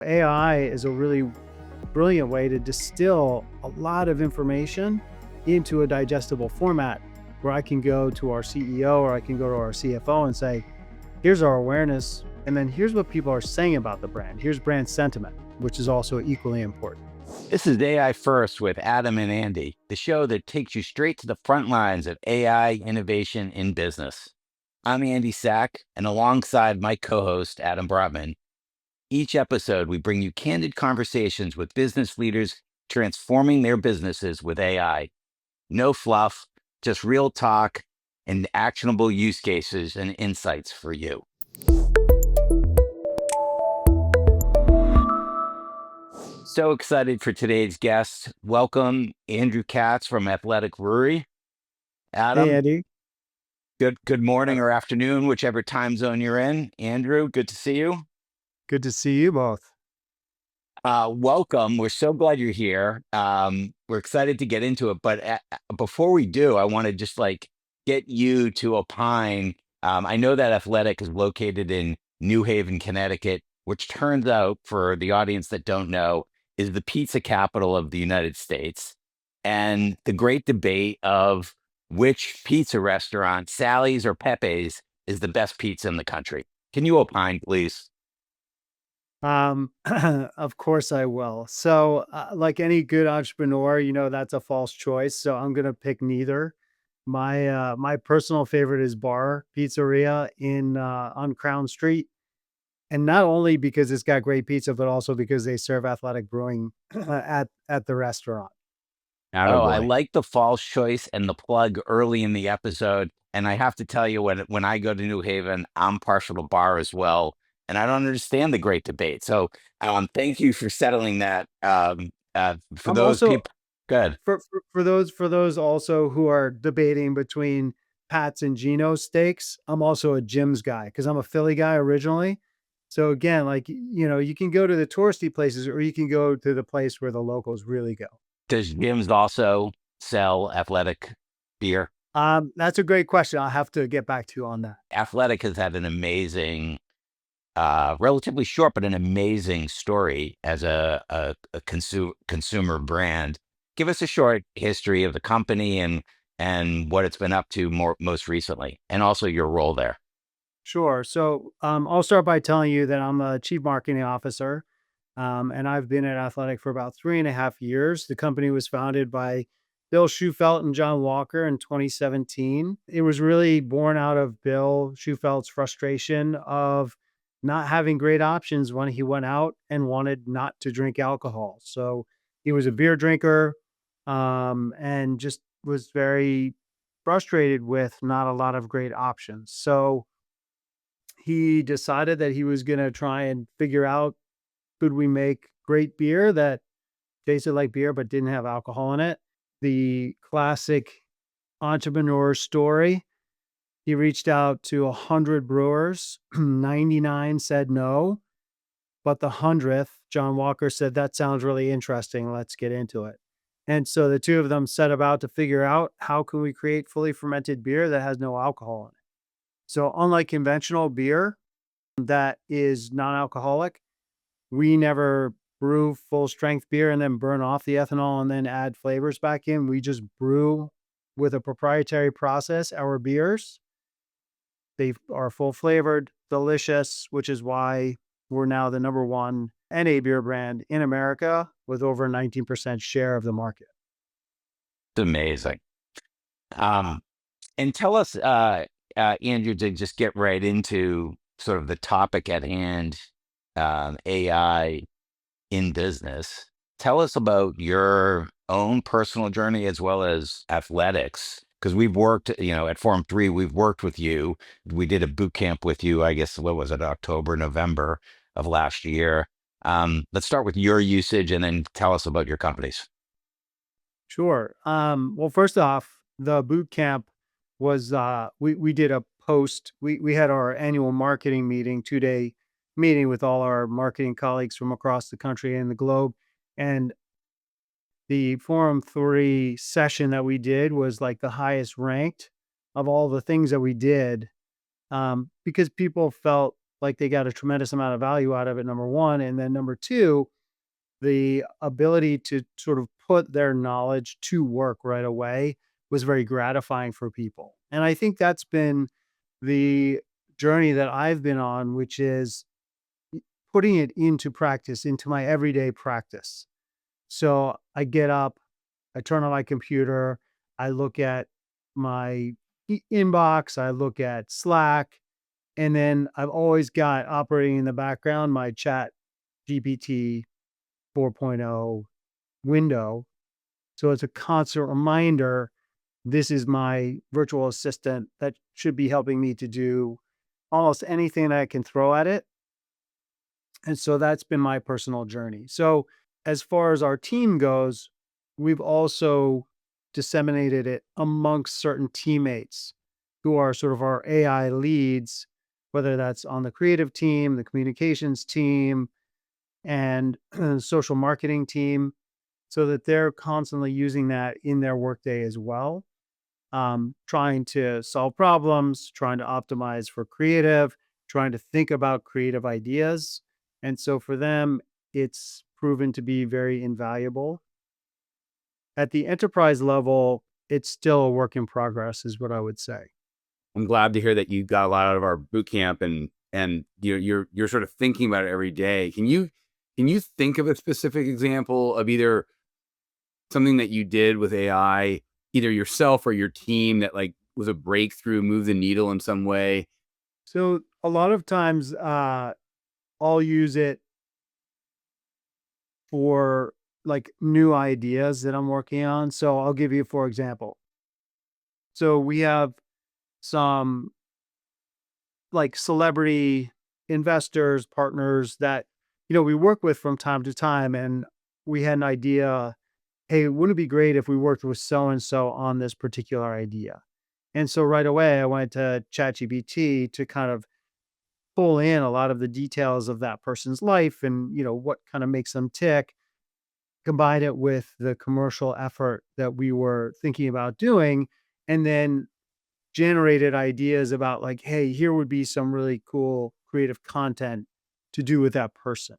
AI is a really brilliant way to distill a lot of information into a digestible format where I can go to our CEO or I can go to our CFO and say, here's our awareness, and then here's what people are saying about the brand. Here's brand sentiment, which is also equally important. This is AI First with Adam and Andy, the show that takes you straight to the front lines of AI innovation in business. I'm Andy Sack, and alongside my co-host, Adam Brotman, each episode we bring you candid conversations with business leaders transforming their businesses with AI. No fluff, just real talk and actionable use cases and insights for you. So excited for today's guest. Welcome, Andrew Katz from Athletic Brewing. Hey, Adam, Andy. good morning or afternoon, whichever time zone you're in. Andrew, good to see you. Good to see you both. Welcome. We're so glad you're here. We're excited to get into it. But before we do, I want to just get you to opine. I know that Athletic is located in New Haven, Connecticut, which turns out, for the audience that don't know, is the pizza capital of the United States. And the great debate of which pizza restaurant, Sally's or Pepe's, is the best pizza in the country. Can you opine, please? Of course I will. So, like any good entrepreneur, that's a false choice. So I'm gonna pick neither. My personal favorite is Bar Pizzeria in on Crown Street, and not only because it's got great pizza, but also because they serve Athletic Brewing at the restaurant. Oh, I Attaboy. like the false choice and the plug early in the episode. And I have to tell you, when I go to New Haven, I'm partial to Bar as well. And I don't understand the great debate. So thank you for settling that. For I'm those also people, good. for those also who are debating between Pat's and Geno's steaks. I'm also a Jim's guy because I'm a Philly guy originally. So again, you can go to the touristy places or you can go to the place where the locals really go. Does Jim's also sell Athletic beer? That's a great question. I'll have to get back to you on that. Athletic has had an amazing, relatively short, but an amazing story as a consumer brand. Give us a short history of the company and what it's been up to most recently, and also your role there. Sure. So I'll start by telling you that I'm a chief marketing officer, and I've been at Athletic for about 3.5 years. The company was founded by Bill Shufelt and John Walker in 2017. It was really born out of Bill Shufelt's frustration of not having great options when he went out and wanted not to drink alcohol. So he was a beer drinker, and just was very frustrated with not a lot of great options. So he decided that he was going to try and figure out, could we make great beer that tasted like beer but didn't have alcohol in it? The classic entrepreneur story. He reached out to 100 brewers, 99 said no, but the 100th, John Walker said, that sounds really interesting. Let's get into it. And so the two of them set about to figure out, how can we create fully fermented beer that has no alcohol in it? So unlike conventional beer that is non-alcoholic, we never brew full strength beer and then burn off the ethanol and then add flavors back in. We just brew with a proprietary process our beers. They are full flavored, delicious, which is why we're now the number one NA beer brand in America with over a 19% share of the market. It's amazing. And tell us, Andrew, to just get right into sort of the topic at hand, AI in business. Tell us about your own personal journey as well as athletics, because we've worked, at Form 3, we've worked with you. We did a boot camp with you, I guess, what was it, October, November of last year. Let's start with your usage and then tell us about your companies. Sure. Well, first off, the boot camp was we did a post. We had our annual marketing meeting, 2-day meeting with all our marketing colleagues from across the country and the globe. And the Forum 3 session that we did was like the highest ranked of all the things that we did, because people felt like they got a tremendous amount of value out of it, number one. And then number two, the ability to sort of put their knowledge to work right away was very gratifying for people. And I think that's been the journey that I've been on, which is putting it into practice, into my everyday practice. So I get up, I turn on my computer, I look at my inbox, I look at Slack, and then I've always got operating in the background my chat GPT 4.0 window. So it's a constant reminder this is my virtual assistant that should be helping me to do almost anything that I can throw at it. And so that's been my personal journey. So as far as our team goes, we've also disseminated it amongst certain teammates who are sort of our AI leads, whether that's on the creative team, the communications team, and social marketing team, so that they're constantly using that in their workday as well, trying to solve problems, trying to optimize for creative, trying to think about creative ideas. And so for them, it's proven to be very invaluable. At the enterprise level, it's still a work in progress, is what I would say. I'm glad to hear that you got a lot out of our boot camp and you're sort of thinking about it every day. Can you think of a specific example of either something that you did with AI, either yourself or your team that like was a breakthrough, moved the needle in some way? So a lot of times, I'll use it for like new ideas that I'm working on. So I'll give you, for example. So we have some like celebrity investors, partners that, we work with from time to time. And we had an idea, hey, wouldn't it be great if we worked with so and so on this particular idea? And so right away, I went to ChatGPT to kind of pull in a lot of the details of that person's life and, what kind of makes them tick, combine it with the commercial effort that we were thinking about doing, and then generated ideas about like, hey, here would be some really cool creative content to do with that person.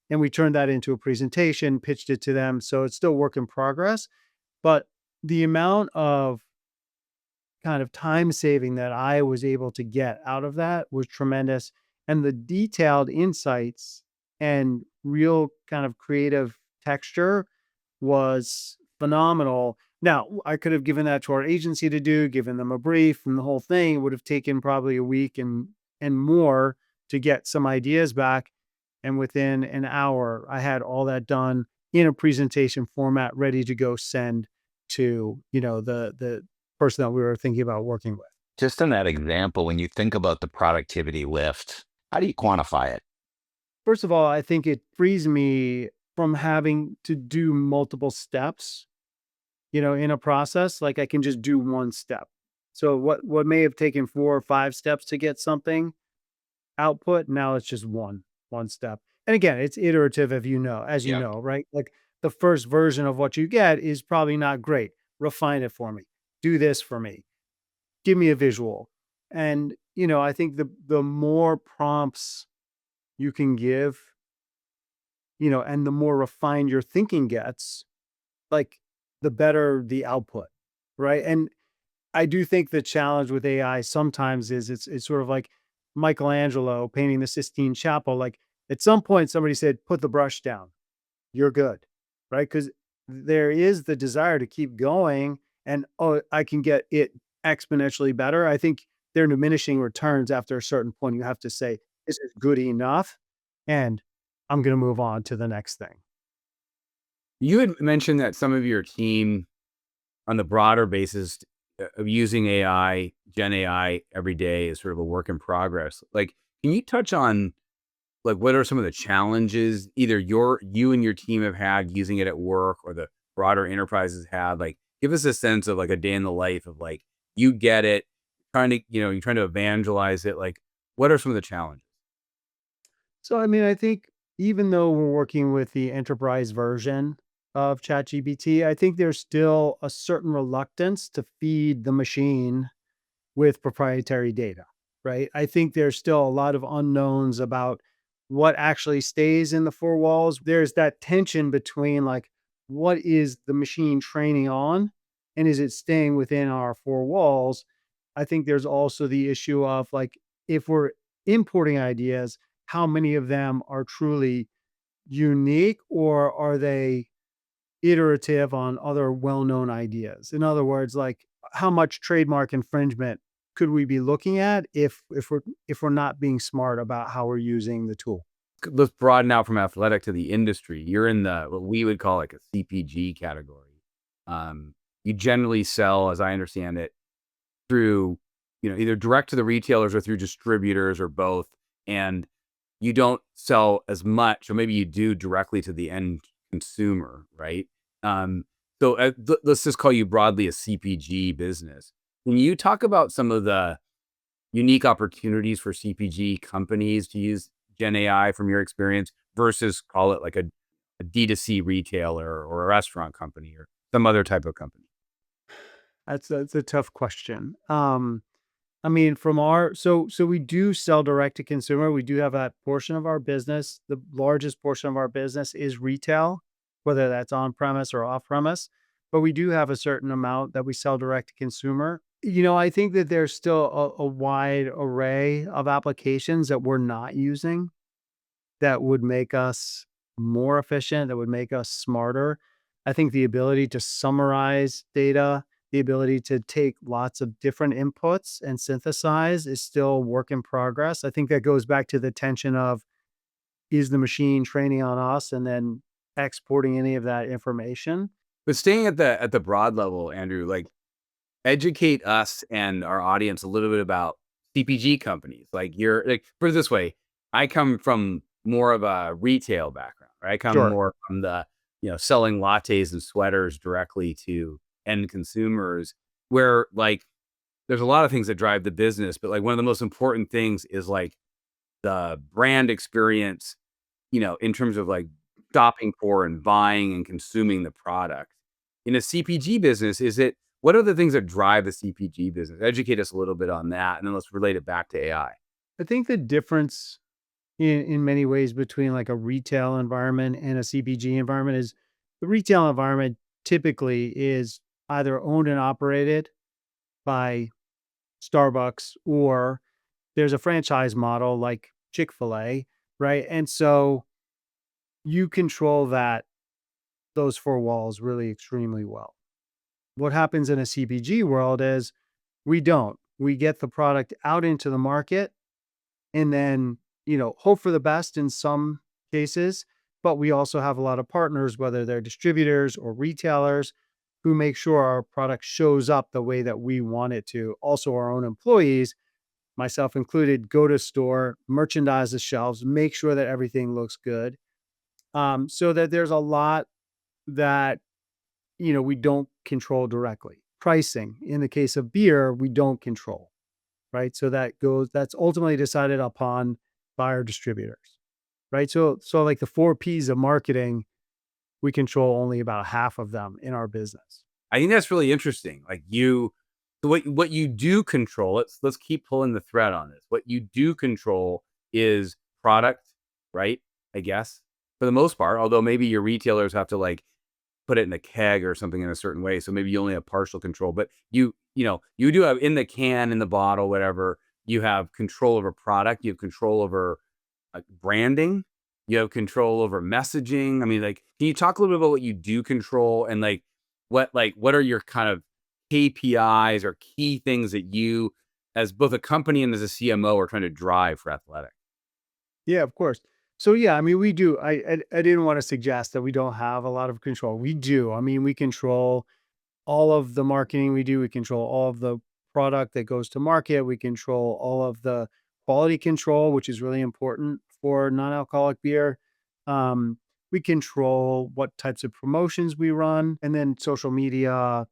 And we turned that into a presentation, pitched it to them. So it's still work in progress, but the amount of kind of time saving that I was able to get out of that was tremendous. And the detailed insights and real kind of creative texture was phenomenal. Now, I could have given that to our agency to do, given them a brief and the whole thing. It would have taken probably a week and more to get some ideas back. And within an hour, I had all that done in a presentation format, ready to go send to, the person that we were thinking about working with. Just in that example, when you think about the productivity lift, how do you quantify it? First of all, I think it frees me from having to do multiple steps, in a process. Like I can just do one step. So what may have taken 4 or 5 steps to get something output, now it's just one step. And again, it's iterative, if as you Yep. know, right? Like the first version of what you get is probably not great. Refine it for me. Do this for me. Give me a visual. And, I think the more prompts you can give, and the more refined your thinking gets, like the better the output, right? And I do think the challenge with AI sometimes is it's sort of like Michelangelo painting the Sistine Chapel. Like at some point, somebody said, "Put the brush down. You're good," right? Because there is the desire to keep going, and oh, I can get it exponentially better. I think there are diminishing returns after a certain point. You have to say, "This is good enough," and I'm going to move on to the next thing. You had mentioned that some of your team on the broader basis of using AI, Gen AI every day is sort of a work in progress. Like, can you touch on like what are some of the challenges either you and your team have had using it at work or the broader enterprises had? Like, give us a sense of like a day in the life of like you get it, you're trying to evangelize it. Like, what are some of the challenges? So, I mean, I think even though we're working with the enterprise version of ChatGPT, I think there's still a certain reluctance to feed the machine with proprietary data. right? I think there's still a lot of unknowns about what actually stays in the four walls. There's that tension between like, what is the machine training on? And is it staying within our four walls? I think there's also the issue of like, if we're importing ideas, how many of them are truly unique or are they iterative on other well-known ideas? In other words, like how much trademark infringement could we be looking at if we're not being smart about how we're using the tool? Let's broaden out from athletic to the industry. You're in the what we would call like a CPG category. You generally sell, as I understand it, through either direct to the retailers or through distributors or both, and you don't sell as much, or maybe you do directly to the end consumer, right? Um, let's just call you broadly a CPG business. Can you talk about some of the unique opportunities for CPG companies to use Gen AI from your experience versus call it like a D2C retailer or a restaurant company or some other type of company? That's a tough question. I mean, from our so we do sell direct to consumer. We do have that portion of our business. The largest portion of our business is retail, whether that's on premise or off premise. But we do have a certain amount that we sell direct to consumer. I think that there's still a wide array of applications that we're not using that would make us more efficient, that would make us smarter. I think the ability to summarize data, the ability to take lots of different inputs and synthesize is still a work in progress. I think that goes back to the tension of, is the machine training on us and then exporting any of that information? But staying at the broad level, Andrew, like educate us and our audience a little bit about CPG companies. Like you're like put it this way, I come from more of a retail background, right? I come Sure. more from the, selling lattes and sweaters directly to end consumers where like there's a lot of things that drive the business, but like one of the most important things is like the brand experience, in terms of like shopping for and buying and consuming the product. In a CPG business, what are the things that drive the CPG business? Educate us a little bit on that, and then let's relate it back to AI. I think the difference in many ways between like a retail environment and a CPG environment is the retail environment typically is either owned and operated by Starbucks or there's a franchise model like Chick-fil-A, right? And so you control those four walls really extremely well. What happens in a CPG world is we don't. We get the product out into the market and then, hope for the best in some cases, but we also have a lot of partners, whether they're distributors or retailers, who make sure our product shows up the way that we want it to. Also, our own employees, myself included, go to store, merchandise the shelves, make sure that everything looks good. So that there's a lot that, we don't control directly. Pricing, in the case of beer, we don't control, right? So that's ultimately decided upon by our distributors, right? So like the four P's of marketing, we control only about half of them in our business. I think that's really interesting. Like so what you do control, let's keep pulling the thread on this. What you do control is product, right? I guess for the most part, although maybe your retailers have to like put it in a keg or something in a certain way. So maybe you only have partial control, but you do have in the can, in the bottle, whatever, you have control over product, you have control over like branding, you have control over messaging. I mean, like, can you talk a little bit about what you do control and what are your kind of KPIs or key things that you as both a company and as a CMO are trying to drive for Athletic? Yeah, of course. So yeah, I mean, we do. I didn't want to suggest that we don't have a lot of control. We do. I mean, we control all of the marketing we do. We control all of the product that goes to market. We control all of the quality control, which is really important for non-alcoholic beer. Um, we control what types of promotions we run, and then social media,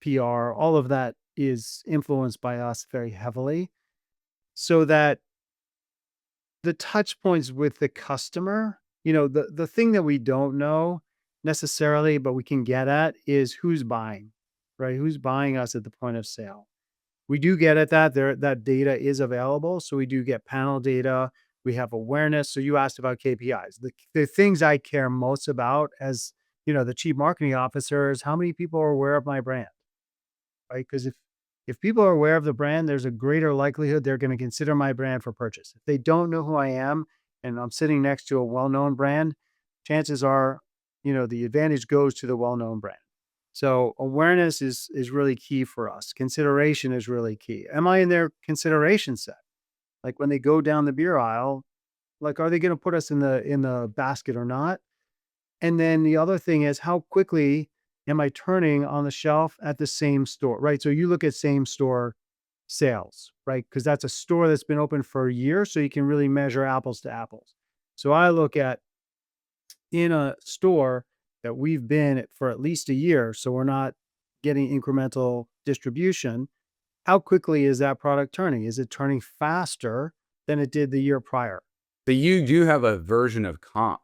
PR, all of that is influenced by us very heavily. So that the touch points with the customer, the thing that we don't know necessarily, but we can get at is who's buying, right? Who's buying us at the point of sale? we do get at that. That data is available. So we do get panel data. We have awareness. So you asked about KPIs. The things I care most about as the chief marketing officer is how many people are aware of my brand, right? Because if people are aware of the brand, there's a greater likelihood they're going to consider my brand for purchase. If they don't know who I am and I'm sitting next to a well-known brand, chances are, the advantage goes to the well-known brand. So awareness is really key for us. Consideration is really key. Am I in their consideration set? Like when they go down the beer aisle, like are they going to put us in the basket or not? And then the other thing is how quickly am I turning on the shelf at the same store, right? So you look at same store sales, right? Because that's a store that's been open for a year, so you can really measure apples to apples. So I look at in a store that we've been at for at least a year, so we're not getting incremental distribution. How quickly is that product turning? Is it turning faster than it did the year prior? So you do have a version of comp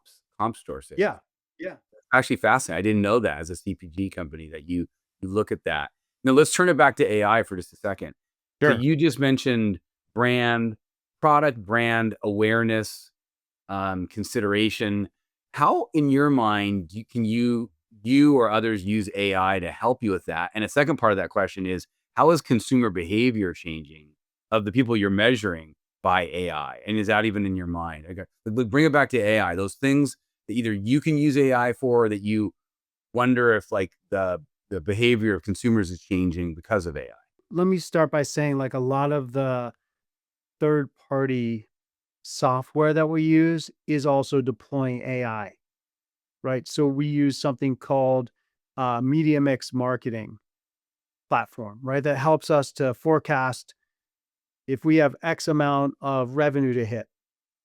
store sales. Yeah. Yeah. Actually fascinating. I didn't know that as a CPG company that you look at that. Now let's turn it back to AI for just a second. So Sure. you just mentioned product brand awareness, consideration. How, in your mind, can you or others use AI to help you with that? And a second part of that question is, how is consumer behavior changing of the people you're measuring by AI? And is that even in your mind? Okay, but bring it back to AI. Those things that either you can use AI for, or that you wonder if like the behavior of consumers is changing because of AI. Let me start by saying like a lot of the third party software that we use is also deploying AI, right? So we use something called media mix marketing platform, right? That helps us to forecast if we have X amount of revenue to hit,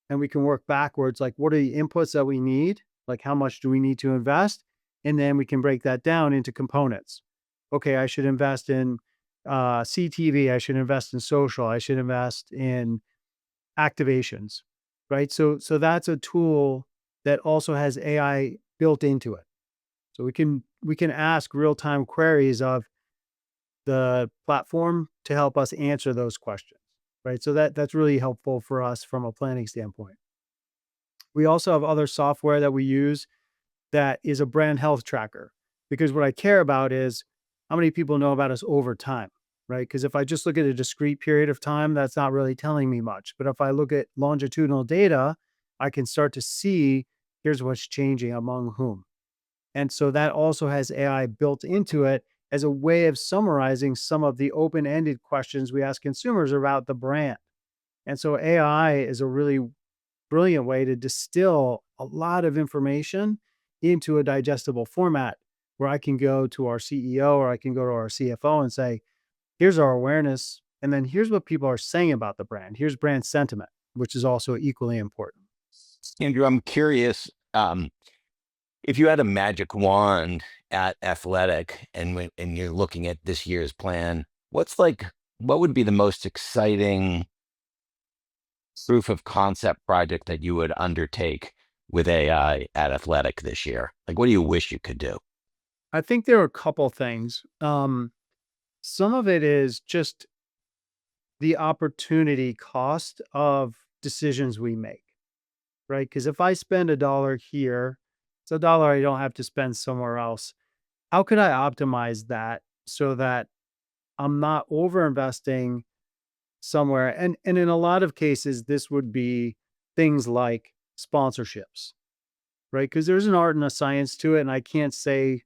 and we can work backwards. Like, what are the inputs that we need? Like, how much do we need to invest? And then we can break that down into components. Okay, I should invest in CTV. I should invest in social. I should invest in activations, right? So that's a tool that also has AI built into it. So we can ask real-time queries of the platform to help us answer those questions, right? So that's really helpful for us from a planning standpoint. We also have other software that we use that is a brand health tracker, because what I care about is how many people know about us over time, right? Because if I just look at a discrete period of time, that's not really telling me much. But if I look at longitudinal data, I can start to see here's what's changing among whom. And so that also has AI built into it as a way of summarizing some of the open-ended questions we ask consumers about the brand. And so AI is a really brilliant way to distill a lot of information into a digestible format where I can go to our CEO or I can go to our CFO and say, here's our awareness. And then here's what people are saying about the brand. Here's brand sentiment, which is also equally important. Andrew, I'm curious, if you had a magic wand at Athletic and you're looking at this year's plan, what would be the most exciting proof of concept project that you would undertake with AI at Athletic this year? Like, what do you wish you could do? I think there are a couple things. Some of it is just the opportunity cost of decisions we make, right? Because if I spend a dollar here, it's a dollar I don't have to spend somewhere else. How could I optimize that so that I'm not over investing somewhere? And in a lot of cases, this would be things like sponsorships, right? Because there's an art and a science to it. And I can't say,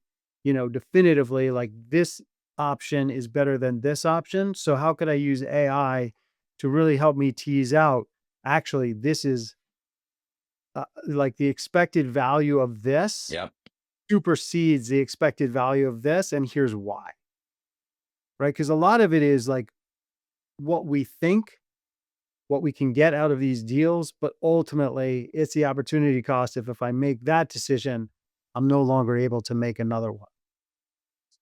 definitively like this option is better than this option. So how could I use AI to really help me tease out, actually, this is like the expected value of this Yep. supersedes the expected value of this. And here's why, right? Because a lot of it is like what we think, what we can get out of these deals, but ultimately it's the opportunity cost. If I make that decision, I'm no longer able to make another one.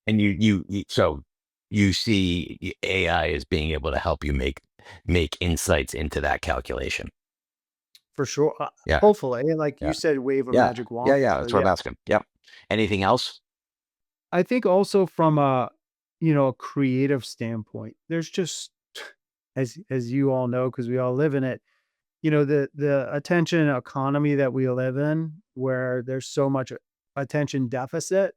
And so you see AI as being able to help you make insights into that calculation. For sure. Yeah. Hopefully, and like you Yeah. said, wave a Yeah. magic wand. Yeah. Yeah. So That's what yeah, I'm asking. Yep. Anything else? I think also from a a creative standpoint, there's just, as you all know, because we all live in it, the attention economy that we live in, where there's so much attention deficit.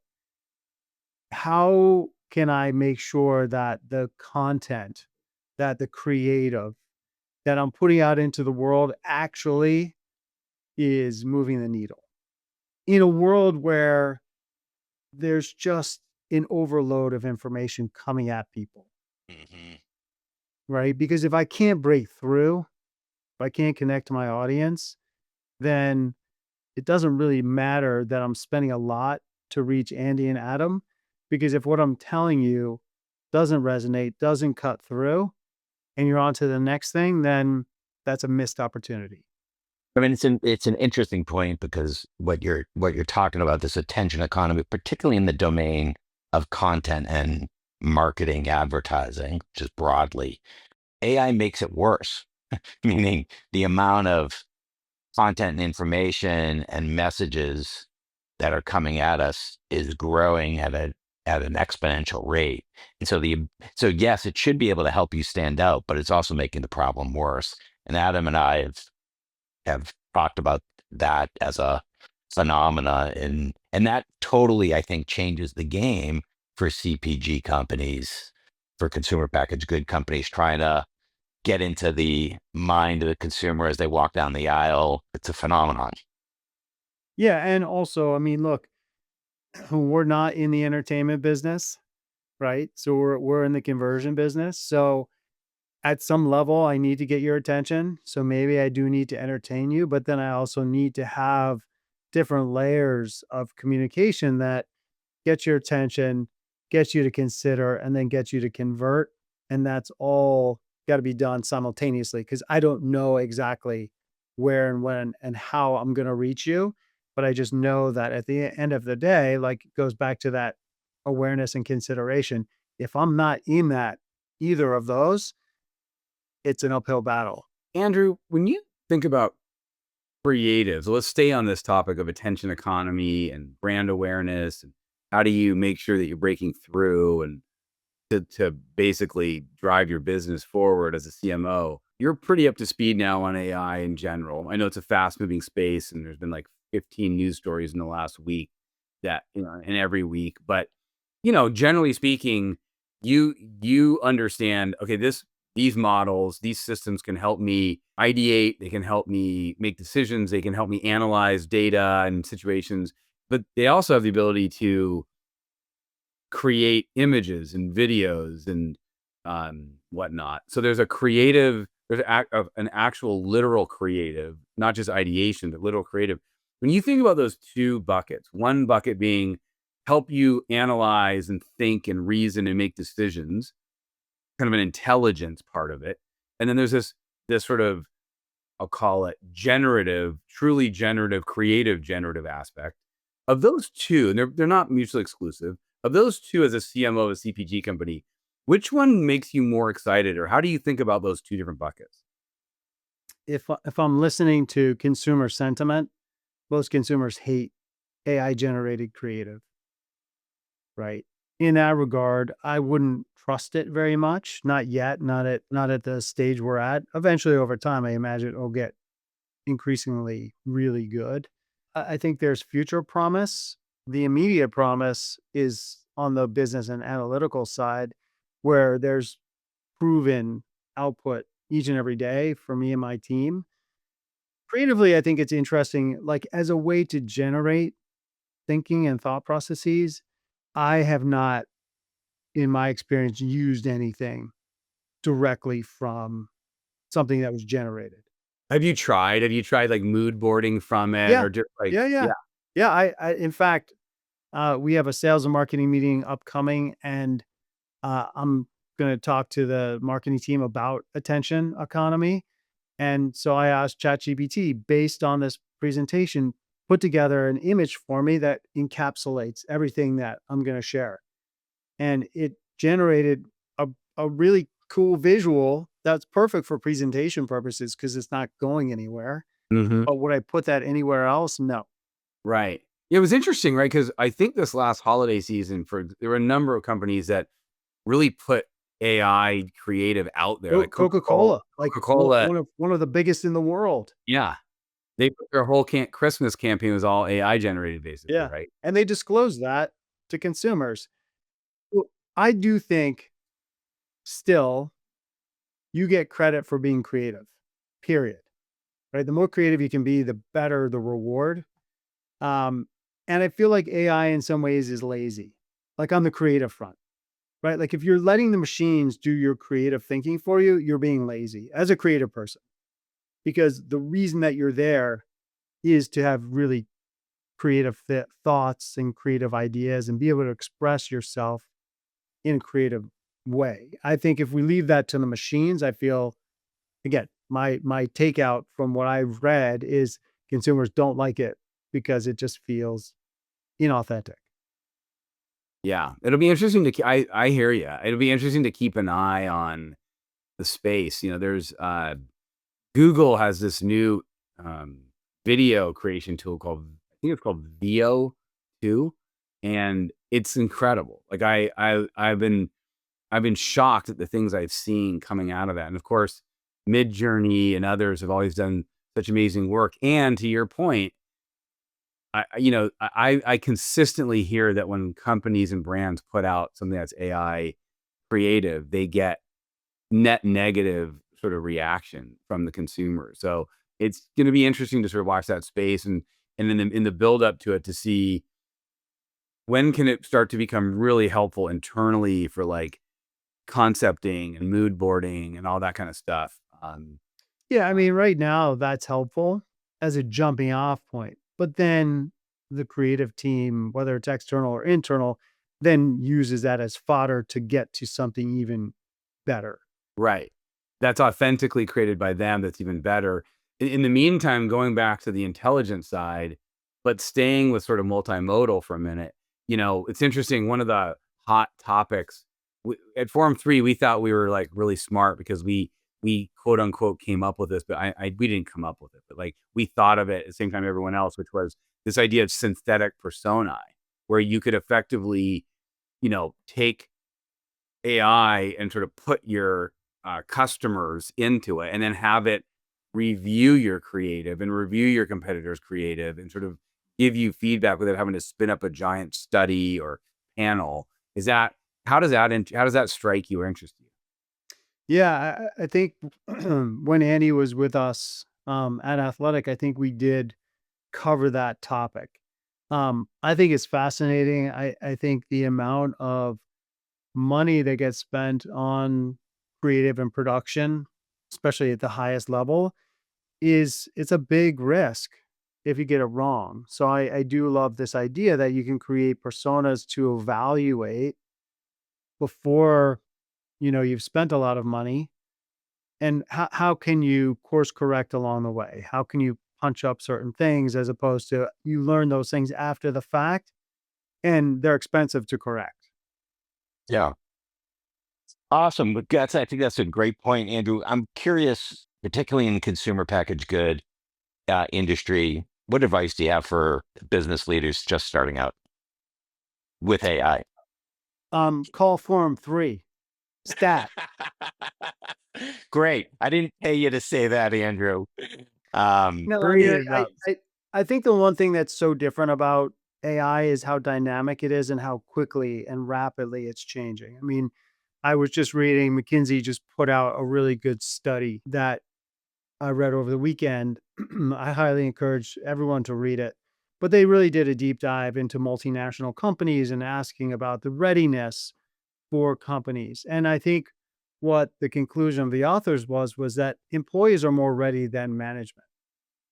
How can I make sure that the content, that the creative that I'm putting out into the world actually is moving the needle in a world where there's just an overload of information coming at people, Hmm. right? Because if I can't break through, if I can't connect to my audience, then it doesn't really matter that I'm spending a lot to reach Andy and Adam. Because if what I'm telling you doesn't resonate, doesn't cut through, and you're on to the next thing, then that's a missed opportunity. I mean, it's an interesting point because what you're talking about, this attention economy, particularly in the domain of content and marketing, advertising, just broadly, AI makes it worse. Meaning the amount of content and information and messages that are coming at us is growing at an exponential rate. And so yes, it should be able to help you stand out, but it's also making the problem worse. And Adam and I have talked about that as a phenomena, and that totally, I think, changes the game for CPG companies, for consumer packaged good companies trying to get into the mind of the consumer as they walk down the aisle. It's a phenomenon. Yeah. And also, I mean, look, we're not in the entertainment business, right? So we're in the conversion business. So at some level, I need to get your attention. So maybe I do need to entertain you, but then I also need to have different layers of communication that get your attention, gets you to consider, and then gets you to convert. And that's all got to be done simultaneously because I don't know exactly where and when and how I'm going to reach you. But I just know that at the end of the day, like it goes back to that awareness and consideration. If I'm not in that either of those, it's an uphill battle. Andrew, when you think about creatives, let's stay on this topic of attention economy and brand awareness. And how do you make sure that you're breaking through and to basically drive your business forward as a CMO? You're pretty up to speed now on AI in general. I know it's a fast moving space and there's been like 15 news stories in the last week that, in every week. But, generally speaking, you understand, okay, these models, these systems can help me ideate, they can help me make decisions, they can help me analyze data and situations, but they also have the ability to create images and videos and whatnot. So there's a creative, an actual literal creative, not just ideation, but literal creative. When you think about those two buckets, one bucket being help you analyze and think and reason and make decisions, kind of an intelligence part of it. And then there's this sort of, I'll call it generative, truly generative, creative generative aspect of those two. And they're not mutually exclusive. Of those two, as a CMO of a CPG company, which one makes you more excited, or how do you think about those two different buckets? If I'm listening to consumer sentiment, most consumers hate AI generated creative, right? In that regard, I wouldn't trust it very much. Not yet, not at the stage we're at. Eventually over time, I imagine it'll get increasingly really good. I think there's future promise. The immediate promise is on the business and analytical side, where there's proven output each and every day for me and my team. Creatively, I think it's interesting, like as a way to generate thinking and thought processes. I have not, in my experience, used anything directly from something that was generated. Have you tried? Have you tried like mood boarding from it, Yeah. or just like, Yeah, yeah. yeah? Yeah, in fact, we have a sales and marketing meeting upcoming, and I'm going to talk to the marketing team about attention economy. And so I asked ChatGPT, based on this presentation, put together an image for me that encapsulates everything that I'm going to share. And it generated a really cool visual that's perfect for presentation purposes because it's not going anywhere. Hmm. But would I put that anywhere else? No. Right. It was interesting, right? Because I think this last holiday season, there were a number of companies that really put AI creative out there. Like Coca-Cola, like Coca-Cola, one of the biggest in the world. yeah, they put their whole Christmas campaign was all AI generated, basically, Yeah, right? and they disclose that to consumers. Well, I do think still you get credit for being creative, period, right? The more creative you can be, the better the reward. Um, and I feel like AI in some ways is lazy, like on the creative front, right? Like if you're letting the machines do your creative thinking for you, you're being lazy as a creative person because the reason that you're there is to have really creative thoughts and creative ideas and be able to express yourself in a creative way. I think if we leave that to the machines, I feel again, my takeout from what I've read is consumers don't like it because it just feels inauthentic. Yeah, it'll be interesting to I hear you. It'll be interesting to keep an eye on the space. There's, Google has this new, video creation tool called I think it's called Veo 2, and it's incredible. Like, I've been shocked at the things I've seen coming out of that, and of course, Midjourney and others have always done such amazing work, and to your point, I consistently hear that when companies and brands put out something that's AI creative, they get net negative sort of reaction from the consumer. So it's going to be interesting to sort of watch that space and in the build up to it to see when can it start to become really helpful internally for like concepting and mood boarding and all that kind of stuff. Yeah, I mean, right now that's helpful as a jumping off point. But then the creative team, whether it's external or internal, then uses that as fodder to get to something even better. Right. That's authentically created by them, that's even better. In the meantime, going back to the intelligence side, but staying with sort of multimodal for a minute, it's interesting, one of the hot topics at Forum 3, we thought we were, like, really smart because we quote, unquote, "came up with this," but I we didn't come up with it, but, like, we thought of it at the same time everyone else, which was this idea of synthetic personae, where you could effectively, take AI and sort of put your customers into it and then have it review your creative and review your competitors' creative and sort of give you feedback without having to spin up a giant study or panel. Is that how does that strike you or interest you? Yeah, I think when Andy was with us at Athletic, I think we did cover that topic. I think it's fascinating. I think the amount of money that gets spent on creative and production, especially at the highest level, it's a big risk if you get it wrong. So I do love this idea that you can create personas to evaluate before you've spent a lot of money. And how can you course correct along the way? How can you punch up certain things as opposed to you learn those things after the fact and they're expensive to correct? Yeah. Awesome. But I think that's a great point, Andrew. I'm curious, particularly in the consumer packaged good industry, what advice do you have for business leaders just starting out with AI? Call form 3, stat. Great. I didn't pay you to say that, Andrew. No, I mean, Breathe I enough. I I think the one thing that's so different about AI is how dynamic it is and how quickly and rapidly it's changing. I mean, I was just reading McKinsey just put out a really good study that I read over the weekend. I highly encourage everyone to read it. But they really did a deep dive into multinational companies and asking about the readiness for companies. And I think what the conclusion of the authors was that employees are more ready than management.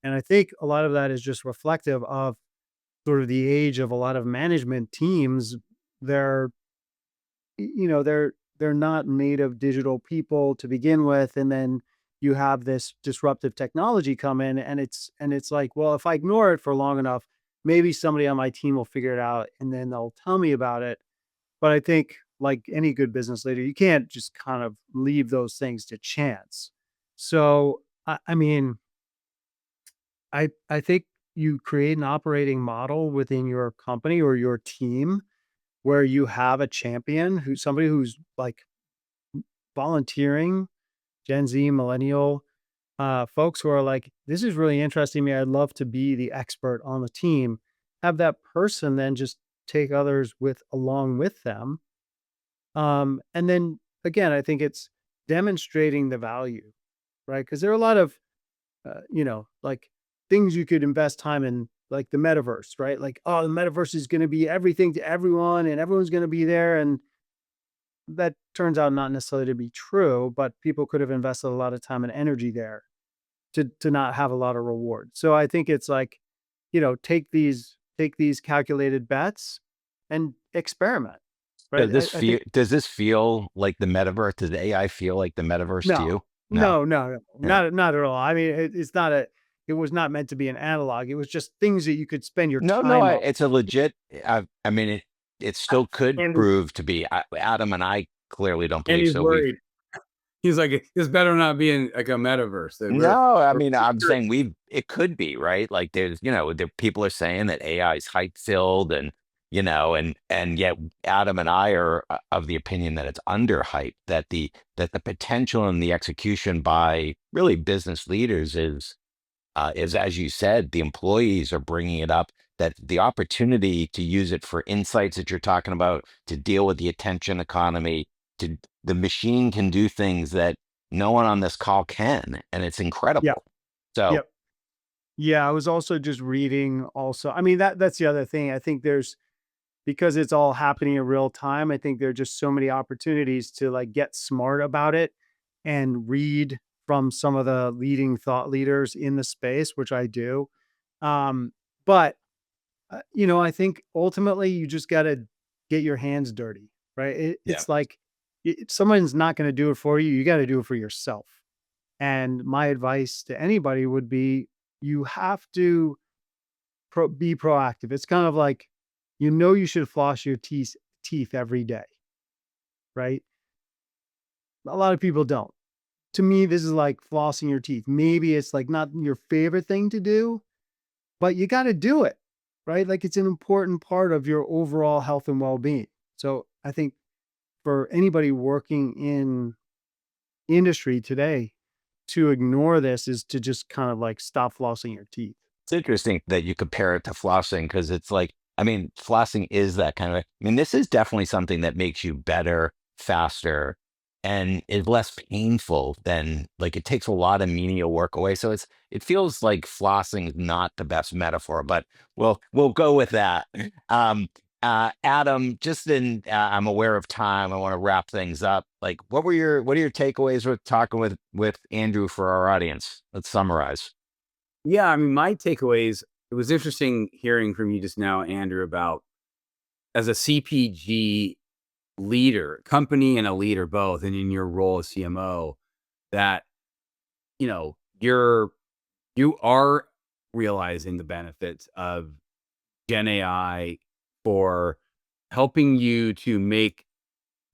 And I think a lot of that is just reflective of sort of the age of a lot of management teams. They're, they're not native digital people to begin with. And then you have this disruptive technology come in and it's like, well, if I ignore it for long enough, maybe somebody on my team will figure it out and then they'll tell me about it. But I think like any good business leader, you can't just kind of leave those things to chance. So I mean, I think you create an operating model within your company or your team where you have a champion somebody who's like volunteering, Gen Z, millennial, folks who are like, this is really interesting to me. I'd love to be the expert on the team. Have that person then just take others along with them. And then again, I think it's demonstrating the value, right? Because there are a lot of, like things you could invest time in, like the metaverse, right? Like, oh, the metaverse is going to be everything to everyone and everyone's going to be there. And that turns out not necessarily to be true, but people could have invested a lot of time and energy there to not have a lot of reward. So I think it's like, take these calculated bets and experiment, right? I think Does this feel like the metaverse? Does AI feel like the metaverse to no, you? No. no, no, no, Yeah. not at all. I mean, it was not meant to be an analog. It was just things that you could spend your No, time on. it's a legit. I mean, it still could And prove to be. Adam and I clearly don't believe he's so. We worried. He's like, this better not be in like a metaverse. That No, I we're mean, I'm sure. saying it could be, right? Like there's, people are saying that AI is hype filled and, and yet Adam and I are of the opinion that it's underhyped, that the potential and the execution by really business leaders is, as you said, the employees are bringing it up, that the opportunity to use it for insights that you're talking about, to deal with the attention economy, the machine can do things that no one on this call can, and it's Yeah. incredible. So Yep. Yeah. I was also just reading also. I mean, that's the other thing. I think because it's all happening in real time, I think there are just so many opportunities to like get smart about it and read from some of the leading thought leaders in the space, which I do. But I think ultimately you just got to get your hands dirty, right? Yeah. It's like someone's not going to do it for you. You got to do it for yourself. And my advice to anybody would be you have to be proactive. It's kind of like, you should floss your teeth every day, right? A lot of people don't. To me, this is like flossing your teeth. Maybe it's like not your favorite thing to do, but you got to do it, right? Like it's an important part of your overall health and well-being. So I think for anybody working in industry today, to ignore this is to just kind of like stop flossing your teeth. it's interesting that you compare it to flossing because it's like, I mean, flossing is that kind of, I mean, this is definitely something that makes you better, faster, and is less painful than like it takes a lot of menial work away. So it feels like flossing is not the best metaphor, but we'll go with that. Adam, I'm aware of time. I want to wrap things up. Like, what are your takeaways with talking with Andrew for our audience? Let's summarize. Yeah, I mean, my takeaways, it was interesting hearing from you just now, Andrew, about as a CPG leader, company and a leader both, and in your role as CMO, that, you know, you are realizing the benefits of Gen AI for helping you to make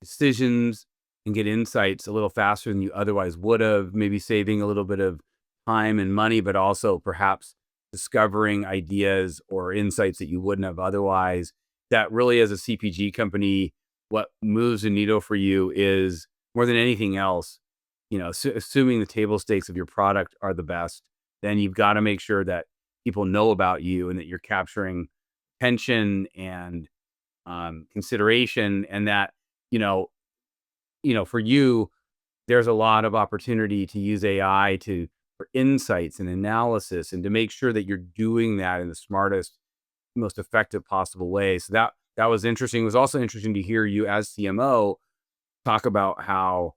decisions and get insights a little faster than you otherwise would have, maybe saving a little bit of time and money, but also perhaps discovering ideas or insights that you wouldn't have otherwise. That really, as a CPG company, what moves the needle for you is more than anything else, assuming the table stakes of your product are the best, then you've got to make sure that people know about you and that you're capturing attention and consideration, and that, you know, for you, there's a lot of opportunity to use AI for insights and analysis and to make sure that you're doing that in the smartest, most effective possible way. So that was interesting. It was also interesting to hear you as CMO talk about how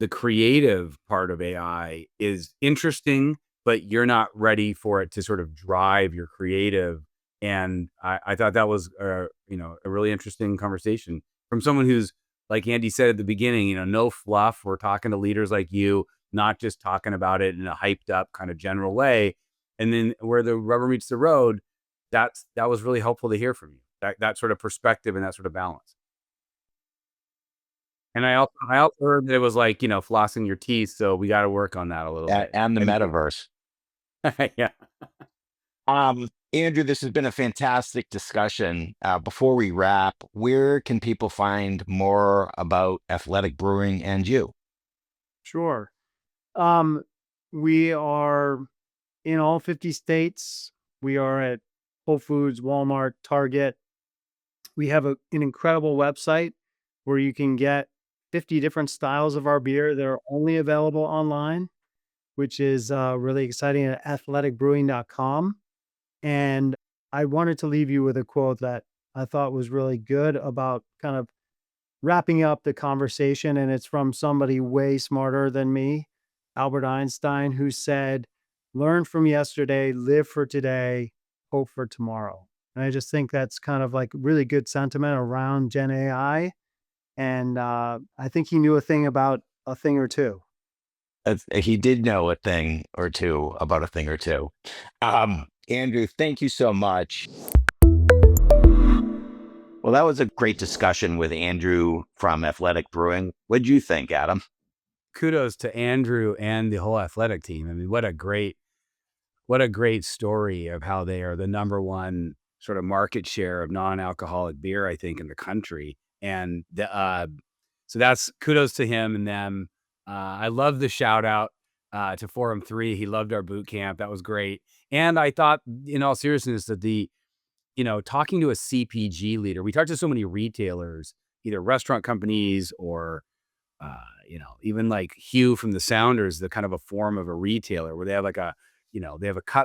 the creative part of AI is interesting, but you're not ready for it to sort of drive your creative. And I thought that was a really interesting conversation from someone who's, like Andy said at the beginning, no fluff. We're talking to leaders like you, not just talking about it in a hyped up kind of general way. And then where the rubber meets the road, that was really helpful to hear from you. That sort of perspective and that sort of balance. And I also heard that it was like, flossing your teeth. So we got to work on that a little bit. And the metaverse. Yeah. Andrew, this has been a fantastic discussion. Before we wrap, where can people find more about Athletic Brewing and you? Sure. Um, we are in all 50 states. We are at Whole Foods, Walmart, Target. We have an incredible website where you can get 50 different styles of our beer that are only available online, which is really exciting at athleticbrewing.com. And I wanted to leave you with a quote that I thought was really good about kind of wrapping up the conversation. And it's from somebody way smarter than me, Albert Einstein, who said, "Learn from yesterday, live for today, hope for tomorrow." And I just think that's kind of like really good sentiment around Gen AI. And I think he knew a thing about a thing or two. He did know a thing or two about a thing or two. Andrew, thank you so much. Well, that was a great discussion with Andrew from Athletic Brewing. What did you think, Adam? Kudos to Andrew and the whole athletic team. I mean, what a great story of how they are the number one sort of market share of non-alcoholic beer, I think, in the country. And so that's kudos to him and them. I love the shout out to Forum 3. He loved our boot camp. That was great. And I thought, in all seriousness, that talking to a CPG leader, we talked to so many retailers, either restaurant companies or even like Hugh from the Sounders, the kind of a form of a retailer where they have like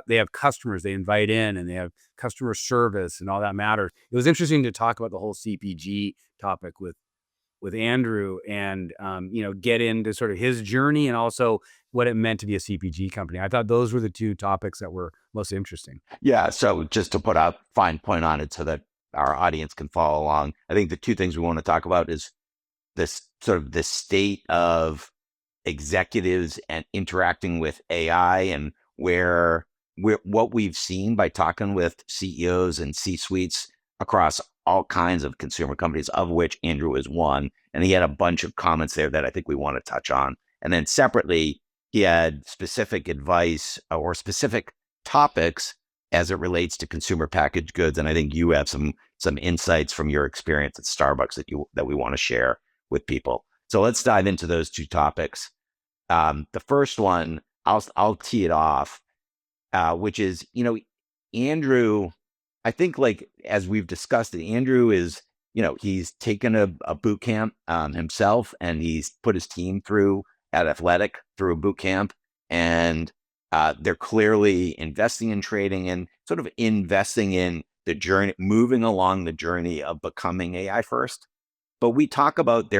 they have customers they invite in and they have customer service and all that matters. It was interesting to talk about the whole CPG topic with Andrew and, get into sort of his journey and also what it meant to be a CPG company. I thought those were the two topics that were most interesting. Yeah, so just to put a fine point on it so that our audience can follow along, I think the two things we want to talk about is this state of executives and interacting with AI and what we've seen by talking with CEOs and C-suites across all kinds of consumer companies, of which Andrew is one. And he had a bunch of comments there that I think we want to touch on. And then separately, he had specific advice or specific topics as it relates to consumer packaged goods. And I think you have some insights from your experience at Starbucks that we want to share with people. So let's dive into those two topics. The first one, I'll tee it off, which is, Andrew, I think like, as we've discussed it, Andrew is, he's taken a boot camp himself and he's put his team through at Athletic through a boot camp. And they're clearly investing in trading and sort of investing in the journey, moving along the journey of becoming AI first. But we talk about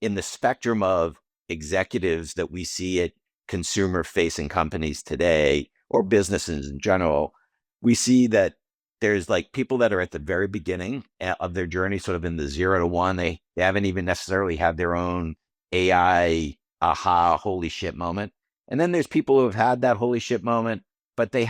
in the spectrum of executives that we see at consumer facing companies today or businesses in general, we see that there's like people that are at the very beginning of their journey, sort of in the 0 to 1. They haven't even necessarily had their own AI aha holy shit moment. And then there's people who have had that holy shit moment, but they've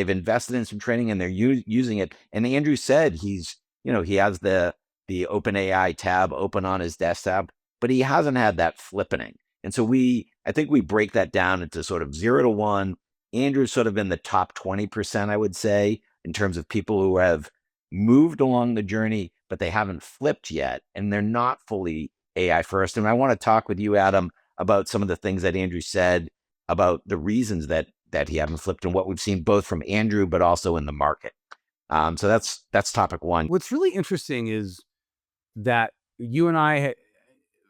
invested in some training and they're using it. And Andrew said he has the OpenAI tab open on his desktop, but he hasn't had that flippening. And so I think we break that down into sort of 0 to 1. Andrew's sort of in the top 20%, I would say, in terms of people who have moved along the journey, but they haven't flipped yet, and they're not fully AI first. And I want to talk with you, Adam, about some of the things that Andrew said about the reasons that he haven't flipped and what we've seen both from Andrew, but also in the market. So that's topic one. What's really interesting is that you and I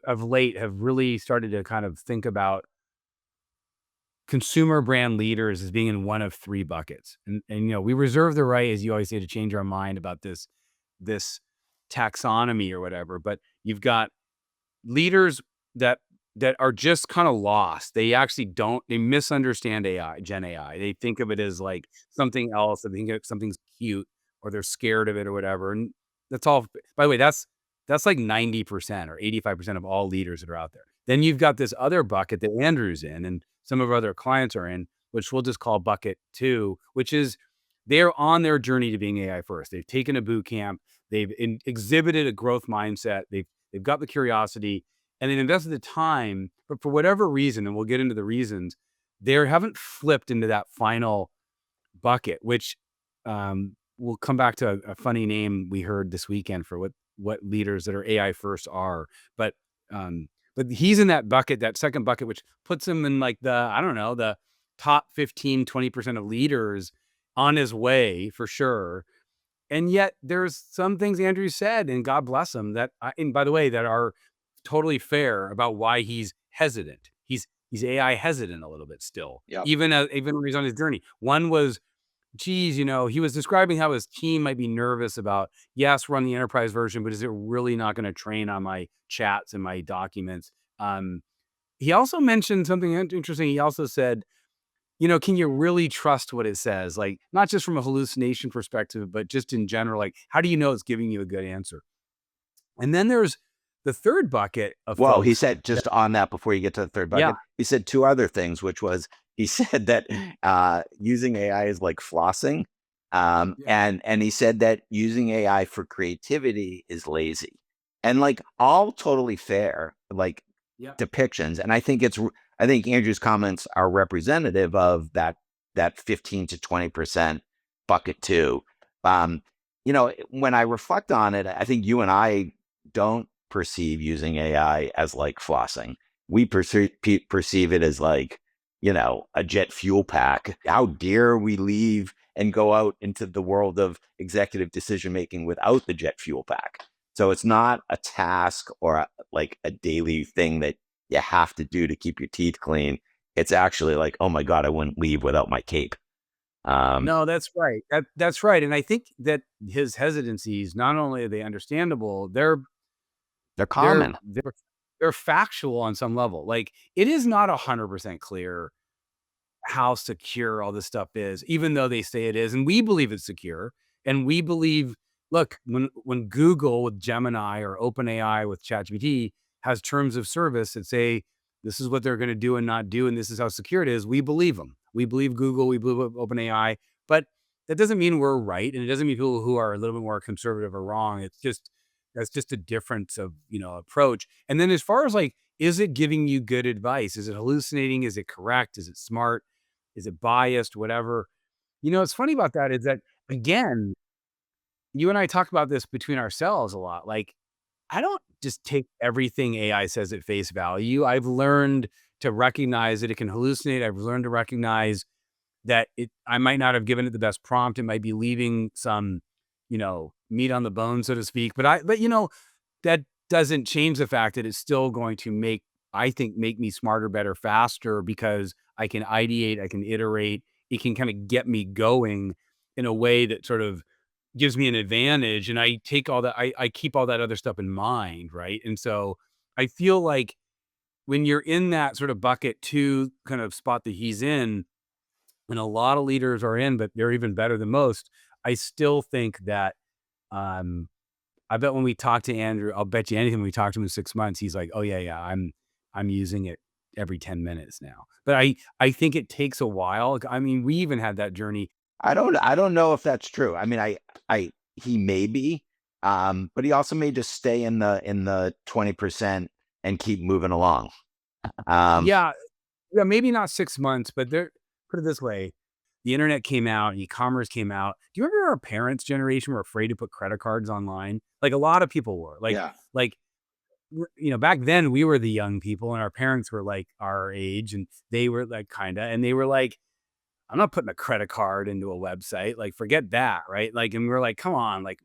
of late have really started to kind of think about consumer brand leaders as being in one of three buckets. And we reserve the right, as you always say, to change our mind about this taxonomy or whatever. But you've got leaders that are just kind of lost. They actually they misunderstand AI, Gen AI. They think of it as like something else. They think something's cute or they're scared of it or whatever. And that's all, by the way, that's like 90% or 85% of all leaders that are out there. Then you've got this other bucket that Andrew's in and some of our other clients are in, which we'll just call bucket 2, which is they're on their journey to being AI first. They've taken a boot camp. They've exhibited a growth mindset. They've got the curiosity and they've invested the time, but for whatever reason, and we'll get into the reasons, they haven't flipped into that final bucket, which we'll come back to a funny name we heard this weekend for what leaders that are AI first are. But but he's in that bucket, that second bucket, which puts him in like I don't know, the top 15, 20% of leaders on his way for sure. And yet there's some things Andrew said, and God bless him, and by the way, that are totally fair about why he's hesitant. He's AI hesitant a little bit still, Yep. even when he's on his journey. One was, geez, he was describing how his team might be nervous about, yes, we're on the enterprise version, but is it really not going to train on my chats and my documents? He also mentioned something interesting. He also said, can you really trust what it says? Like, not just from a hallucination perspective, but just in general, like, how do you know it's giving you a good answer? And then there's the third bucket of Well, he folks. said, just on that before you get to the third bucket, Yeah. he said two other things, which was, he said that using AI is like flossing. And he said that using AI for creativity is lazy. And like, all totally fair, like Yeah. depictions. And I think Andrew's comments are representative of that 15 to 20% bucket too. When I reflect on it, I think you and I don't perceive using AI as like flossing. We perceive it as like, a jet fuel pack. How dare we leave and go out into the world of executive decision making without the jet fuel pack? So it's not a task or like a daily thing that you have to do to keep your teeth clean. It's actually like, oh my God, I wouldn't leave without my cape. No, that's right. That's right. And I think that his hesitancies, not only are they understandable, They're they're common. they're factual on some level. Like, it is not 100% clear how secure all this stuff is, even though they say it is, and we believe it's secure. And we believe, look, when Google with Gemini or OpenAI with ChatGPT has terms of service that say this is what they're going to do and not do, and this is how secure it is, we believe them. We believe Google, we believe OpenAI, but that doesn't mean we're right, and it doesn't mean people who are a little bit more conservative are wrong. That's just a difference of approach. And then as far as like, is it giving you good advice? Is it hallucinating? Is it correct? Is it smart? Is it biased? Whatever. What's funny about that is that, again, you and I talk about this between ourselves a lot. Like, I don't just take everything AI says at face value. I've learned to recognize that it can hallucinate. I've learned to recognize that I might not have given it the best prompt. It might be leaving some, meat on the bone, so to speak. But that doesn't change the fact that it's still going to make me smarter, better, faster, because I can ideate, I can iterate. It can kind of get me going in a way that sort of gives me an advantage. And I take all that, I keep all that other stuff in mind. Right. And so I feel like when you're in that sort of bucket two kind of spot that he's in, and a lot of leaders are in, but they're even better than most, I still think that, I bet when we talk to Andrew, I'll bet you anything, when we talk to him in 6 months, he's like, oh yeah, I'm using it every 10 minutes now. But I think it takes a while. I mean, we even had that journey. I don't know if that's true. I mean, he may be, but he also may just stay in the 20% and keep moving along. Yeah, maybe not 6 months, but put it this way. The internet came out, e-commerce came out. Do you remember our parents' generation were afraid to put credit cards online? Like, a lot of people were. Yeah. Like, back then we were the young people and our parents were like our age, and they were like and they were like, I'm not putting a credit card into a website. Like, forget that, right? Like, and we're like, come on, like,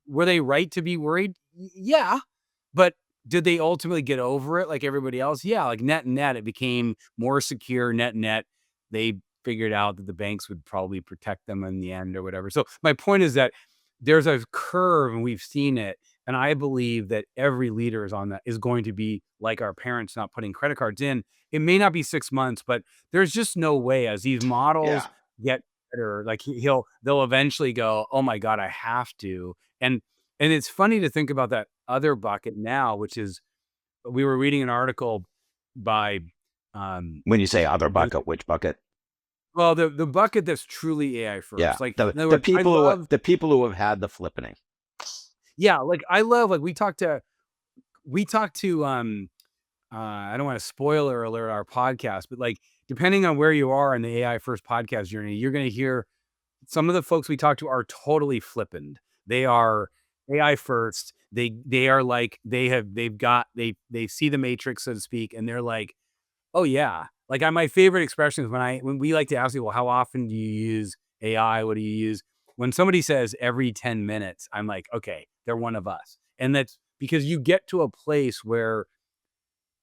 were they right to be worried? Yeah. But did they ultimately get over it like everybody else? Yeah. Like, net, it became more secure. Net, they figured out that the banks would probably protect them in the end or whatever. So my point is that there's a curve and we've seen it. And I believe that every leader is going to be like our parents, not putting credit cards in. It may not be 6 months, but there's just no way, as these models get better, like they'll eventually go, oh my God, I have to. And it's funny to think about that other bucket now, which is, we were reading an article by, When you say other bucket, which bucket? well, the bucket that's truly AI first. Yeah. Like, The in other words, people who have had the flippening. yeah, like, I love, like, we talked to, I don't want to spoiler alert our podcast, but like, depending on where you are in the AI first podcast journey, you're going to hear some of the folks we talk to are totally flippant. They are AI first. They are like they see the matrix, so to speak, and they're like, oh yeah. Like my favorite expression is when we like to ask people, how often do you use AI? What do you use? When somebody says every 10 minutes, I'm like, okay, they're one of us. And that's because you get to a place where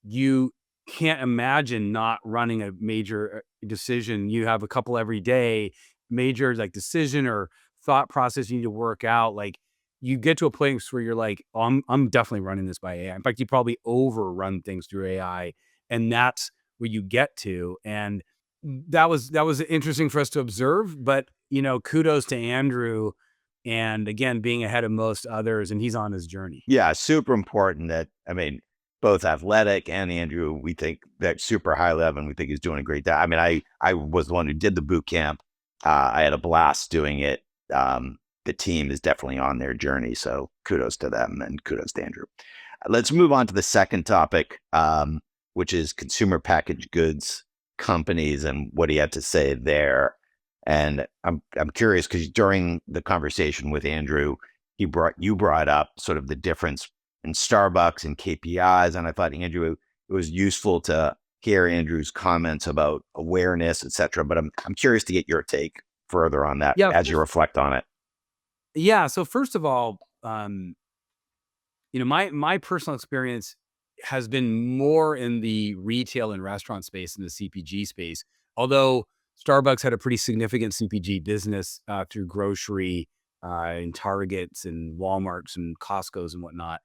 you can't imagine not running a major decision. You have a couple every day, major like decision or thought process you need to work out. Like you get to a place where you're like, oh, I'm definitely running this by AI. In fact, you probably overrun things through AI, and that's where you get to. And that was interesting for us to observe. But kudos to Andrew, and again, being ahead of most others, and he's on his journey. Yeah, super important that, I mean, both Athletic and Andrew, we think that super high level, and we think he's doing a great job. I mean, I was the one who did the boot camp. I had a blast doing it. The team is definitely on their journey, so kudos to them and kudos to Andrew. Let's move on to the second topic, which is consumer packaged goods companies and what he had to say there. And I'm curious because during the conversation with Andrew, you brought up sort of the difference in Starbucks and KPIs, and I thought, Andrew, it was useful to hear Andrew's comments about awareness, et cetera. But I'm curious to get your take further on that Yeah. as you reflect on it. Yeah. So first of all, my personal experience has been more in the retail and restaurant space than the CPG space. Although Starbucks had a pretty significant CPG business through grocery and Targets and Walmarts and Costco's and whatnot.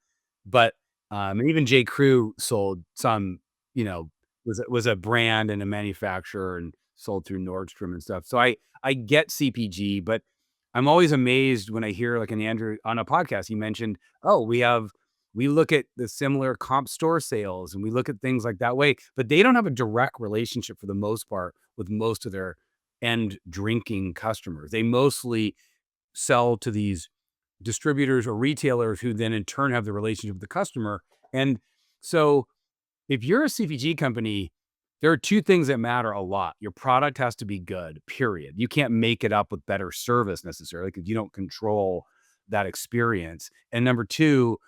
But and even J. Crew sold some, was a brand and a manufacturer and sold through Nordstrom and stuff. So I get CPG, but I'm always amazed when I hear like an Andrew on a podcast, he mentioned, oh, we look at the similar comp store sales and we look at things like that way, but they don't have a direct relationship for the most part with most of their end drinking customers. They mostly sell to these distributors or retailers who then in turn have the relationship with the customer. And so if you're a CPG company, there are two things that matter a lot. Your product has to be good, period. You can't make it up with better service necessarily because you don't control that experience. And number two,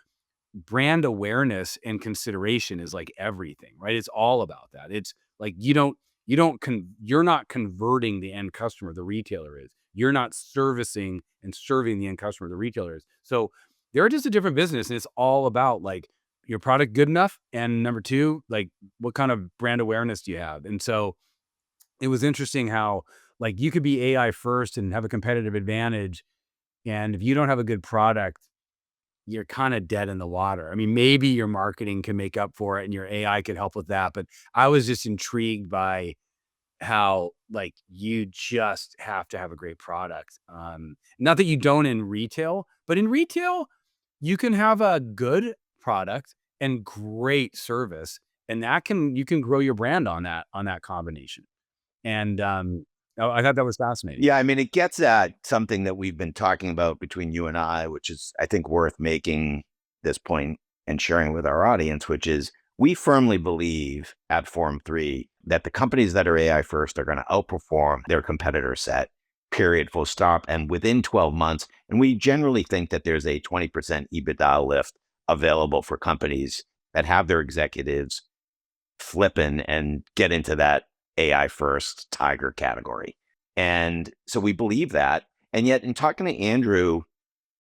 brand awareness and consideration is like everything, right? It's all about that. It's like you're not converting the end customer, the retailer is. You're not servicing and serving the end customer, the retailer is. So they're just a different business, and it's all about like your product good enough, and number two, like what kind of brand awareness do you have? And so it was interesting how like you could be AI first and have a competitive advantage, and if you don't have a good product, you're kind of dead in the water. I mean, maybe your marketing can make up for it and your AI could help with that. But I was just intrigued by how like you just have to have a great product. Not that you don't in retail, but in retail, you can have a good product and great service. And you can grow your brand on that combination. And I thought that was fascinating. Yeah, I mean, it gets at something that we've been talking about between you and I, which is, I think, worth making this point and sharing with our audience, which is we firmly believe at Form 3 that the companies that are AI first are going to outperform their competitor set, period, full stop, and within 12 months. And we generally think that there's a 20% EBITDA lift available for companies that have their executives flipping and get into that AI first tiger category. And so we believe that. And yet in talking to Andrew,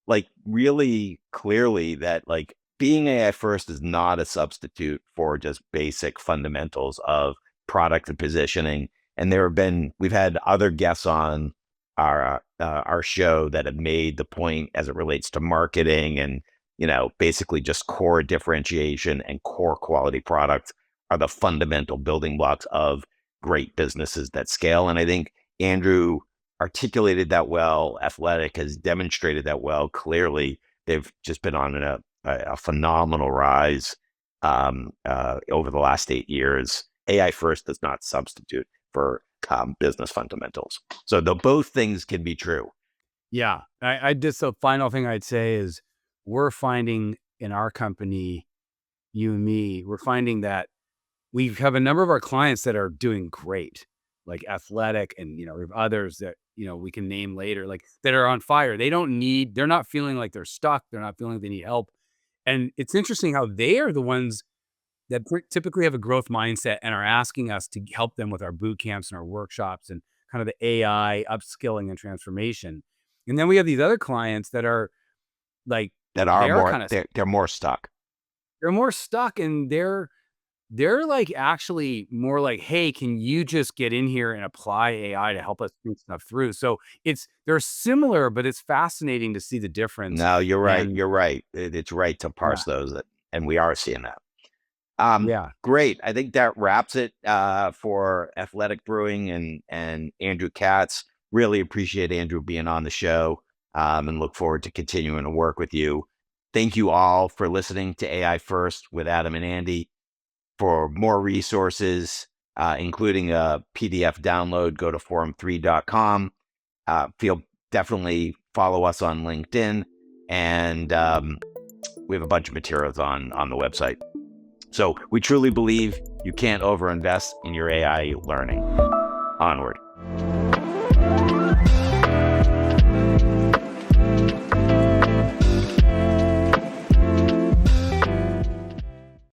like really clearly that like being AI first is not a substitute for just basic fundamentals of product and positioning. And we've had other guests on our show that have made the point as it relates to marketing and, basically just core differentiation and core quality products are the fundamental building blocks of great businesses that scale. And I think Andrew articulated that well. Athletic has demonstrated that well. Clearly, they've just been on a phenomenal rise over the last 8 years. AI first does not substitute for business fundamentals. So both things can be true. Yeah. I just, the final thing I'd say is we're finding in our company, you and me, we're finding that we have a number of our clients that are doing great. like Athletic, and we have others that we can name later, like that are on fire. They're not feeling like they're stuck. They're not feeling like they need help. And it's interesting how they are the ones that typically have a growth mindset and are asking us to help them with our boot camps and our workshops and kind of the AI upskilling and transformation. And then we have these other clients that are like, That are they're more, kind of, they're more stuck. they're more stuck, and they're like actually more like, hey, can you just get in here and apply AI to help us think stuff through? So they're similar, but it's fascinating to see the difference. No, you're right. And You're right. It's right to yeah, parse those, and we are seeing that. yeah. Great. I think that wraps it for Athletic Brewing and Andrew Katz. Really appreciate Andrew being on the show, and look forward to continuing to work with you. Thank you all for listening to AI First with Adam and Andy. For more resources, including a PDF download, go to forum3.com. Definitely follow us on LinkedIn, and we have a bunch of materials on the website. So we truly believe you can't overinvest in your AI learning. Onward.